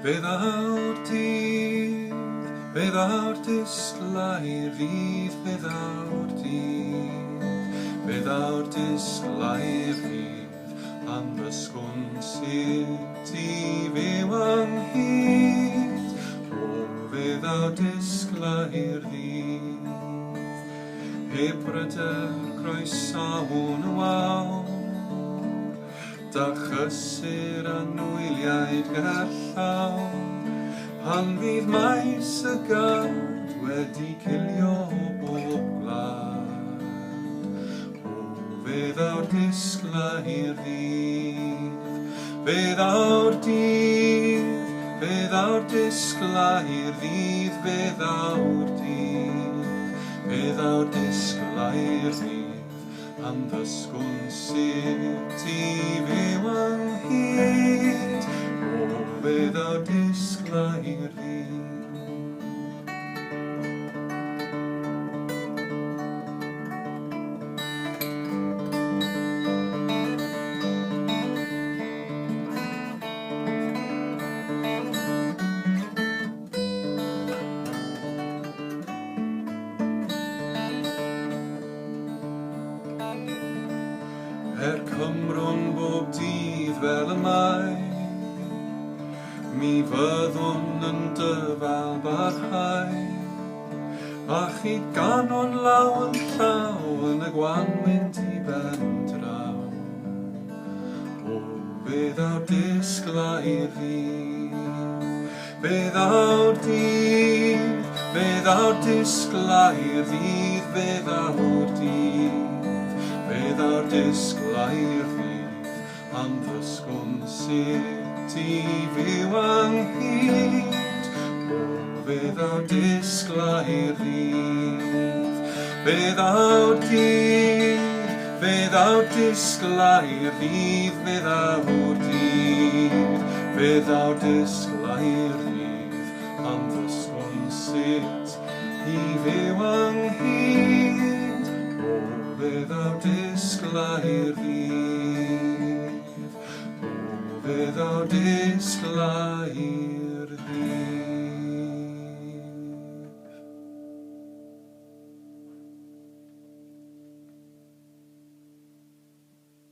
Without dydd, without disglair fydd, without dydd, without disglair fydd, anddysgwn sut I fyw ynghyd, without disglair fydd. Heb bryder croesawn y wawr, da chysur a nwyliaid gerllaw, pan fydd maes y gad wedi cilio bob gwlad. Without disglair fydd, without dydd, without disglair fydd, without dydd, without disglair fydd, anddysgwn sut I fyw ynghyd, without disglair fydd. Cymro'n bob dydd fel y mae, mi fyddwn yn dyfal barhau, a chyd ganon law yn llaw yn y gwanwyn I ben draw. Without disglair fydd, without dydd, without disglair fydd, without dydd, without disglair fydd, anddysgwn sut I fyw ynghyd, without disglair fydd, without dydd, without disglair fydd, without dydd, without disglair fydd, anddysgwn sut I fyw ynghyd, without disglair fydd, without disglair fydd.